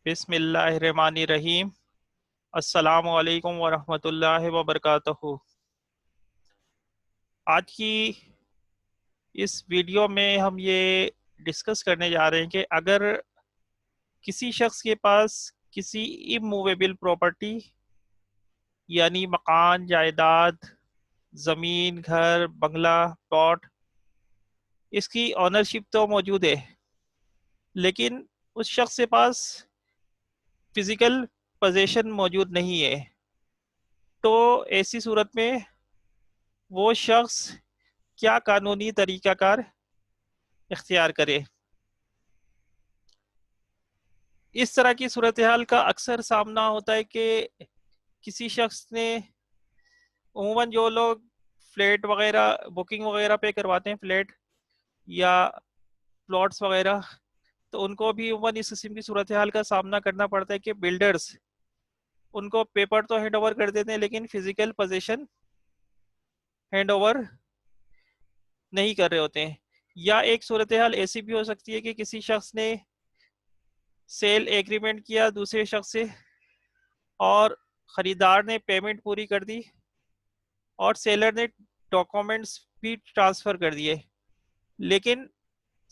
بسم اللہ الرحمن الرحیم۔ السلام علیکم ورحمۃ اللہ وبرکاتہ۔ آج کی اس ویڈیو میں ہم یہ ڈسکس کرنے جا رہے ہیں کہ اگر کسی شخص کے پاس کسی اموویبل پراپرٹی یعنی مکان، جائیداد، زمین، گھر، بنگلہ، پلاٹ، اس کی آنرشپ تو موجود ہے، لیکن اس شخص کے پاس فزیکل پوزیشن موجود نہیں ہے، تو ایسی صورت میں وہ شخص کیا قانونی طریقہ کار اختیار کرے؟ اس طرح کی صورتحال کا اکثر سامنا ہوتا ہے کہ کسی شخص نے عموماً جو لوگ فلیٹ وغیرہ بکنگ وغیرہ پہ کرواتے ہیں، فلیٹ یا پلاٹس وغیرہ، تو ان کو بھی عموماً اس قسم کی صورتحال کا سامنا کرنا پڑتا ہے کہ بلڈرز ان کو پیپر تو ہینڈ اوور کر دیتے ہیں لیکن فزیکل پوزیشن ہینڈ اوور نہیں کر رہے ہوتے ہیں۔ یا ایک صورتحال ایسی بھی ہو سکتی ہے کہ کسی شخص نے سیل ایگریمنٹ کیا دوسرے شخص سے اور خریدار نے پیمنٹ پوری کر دی اور سیلر نے ڈاکومنٹس بھی ٹرانسفر کر دیے، لیکن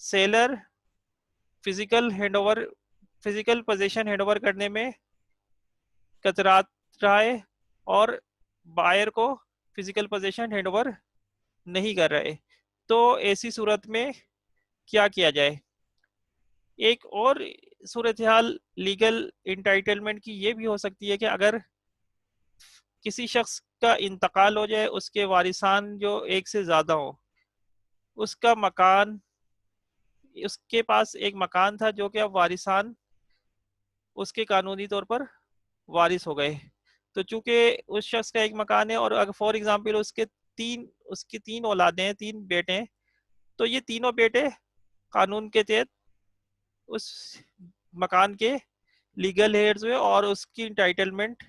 seller physical position hand over کرنے میں کترات رہا ہے اور بائر کو فزیکل پوزیشن ہینڈ اوور نہیں کر رہے، تو ایسی صورت میں کیا کیا جائے؟ ایک اور صورتحال لیگل انٹائٹلمنٹ کی یہ بھی ہو سکتی ہے کہ اگر کسی شخص کا انتقال ہو جائے، اس کے وارثان جو ایک سے زیادہ ہوں، اس کا مکان، اس کے پاس ایک مکان تھا جو کہ اب وارثان اس کے قانونی طور پر وارث ہو گئے، تو چونکہ اس شخص کا ایک مکان ہے اور اگر فار ایگزامپل اس کی تین اولادیں ہیں، تین بیٹے ہیں، تو یہ تینوں بیٹے قانون کے تحت اس مکان کے لیگل ہیئرز ہوئے اور اس کی انٹائٹلمنٹ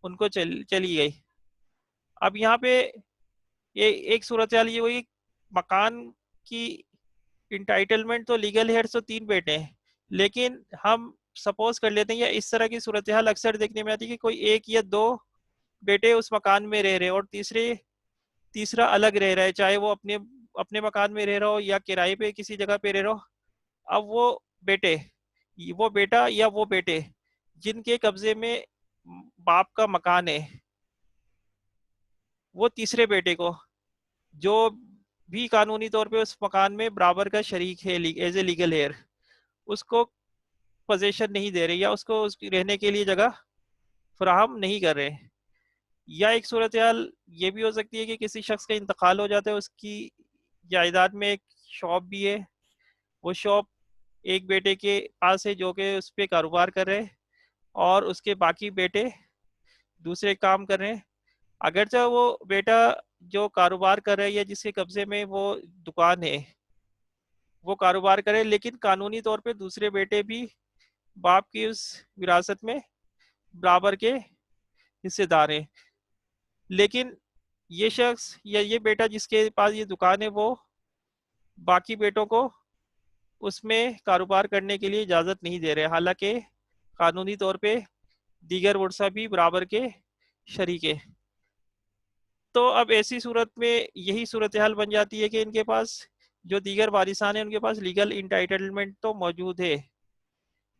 ان کو چلی گئی۔ اب یہاں پہ ایک صورتحال یہ ہوئی، مکان کی انٹائٹلمنٹ تو لیگل ہیئرز تو تین بیٹے ہیں، لیکن ہم سپوز کر لیتے ہیں یا اس طرح کی صورتحال اکثر دیکھنے میں آتی ہے کہ کوئی ایک یا دو بیٹے اس مکان میں رہ رہے اور تیسرا الگ رہ رہا ہے، چاہے وہ اپنے مکان میں رہ رہا ہو یا کرائے پہ کسی جگہ پہ رہ رہا ہو۔ اب وہ بیٹا یا وہ بیٹے جن کے قبضے میں باپ کا مکان ہے، وہ تیسرے بیٹے کو جو بھی قانونی طور پہ اس مکان میں برابر کا شریک ہے ایز اے لیگل ہیئر، اس کو پوزیشن نہیں دے رہے یا اس کو اس کی رہنے کے لیے جگہ فراہم نہیں کر رہے۔ یا ایک صورتحال یہ بھی ہو سکتی ہے کہ کسی شخص کا انتقال ہو جاتا ہے، اس کی جائیداد میں ایک شاپ بھی ہے، وہ شاپ ایک بیٹے کے پاس ہے جو کہ اس پہ کاروبار کر رہے اور اس کے باقی بیٹے دوسرے کام کر رہے ہیں۔ اگرچہ وہ بیٹا جو کاروبار کر رہا ہے یا جس کے قبضے میں وہ دکان ہے وہ کاروبار کرے، لیکن قانونی طور پہ دوسرے بیٹے بھی باپ کی اس وراثت میں برابر کے حصے دار ہیں، لیکن یہ شخص یا یہ بیٹا جس کے پاس یہ دکان ہے وہ باقی بیٹوں کو اس میں کاروبار کرنے کے لیے اجازت نہیں دے رہے، حالانکہ قانونی طور پہ دیگر ورثہ بھی برابر کے شریک ہے۔ تو اب ایسی صورت میں یہی صورتحال بن جاتی ہے کہ ان کے پاس جو دیگر وارثان ہیں ان کے پاس لیگل انٹائٹلمنٹ تو موجود ہے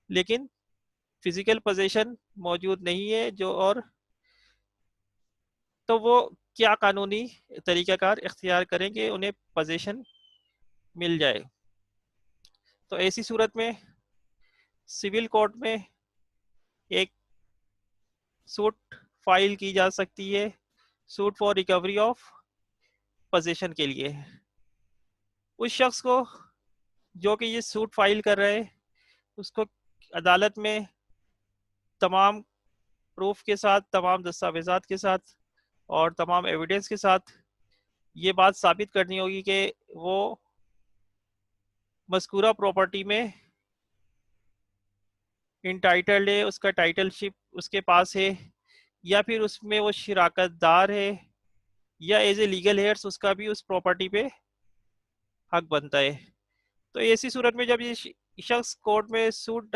لیکن فزیکل پوزیشن موجود نہیں ہے، تو وہ کیا قانونی طریقہ کار اختیار کریں کہ انہیں پوزیشن مل جائے؟ تو ایسی صورت میں سول کورٹ میں ایک سوٹ فائل کی جا سکتی ہے، suit for recovery of possession کے لیے۔ اس شخص کو جو کہ یہ سوٹ فائل کر رہے اس کو عدالت میں تمام پروف کے ساتھ، تمام دستاویزات کے ساتھ اور تمام ایویڈنس کے ساتھ یہ بات ثابت کرنی ہوگی کہ وہ مذکورہ پراپرٹی میں انٹائٹلڈ ہے، اس کا ٹائٹل شپ اس کے پاس ہے، یا پھر اس میں وہ شراکت دار ہے، یا ایز اے لیگل ہیئرس اس کا بھی اس پراپرٹی پہ حق بنتا ہے۔ تو ایسی صورت میں جب یہ شخص کورٹ میں سوٹ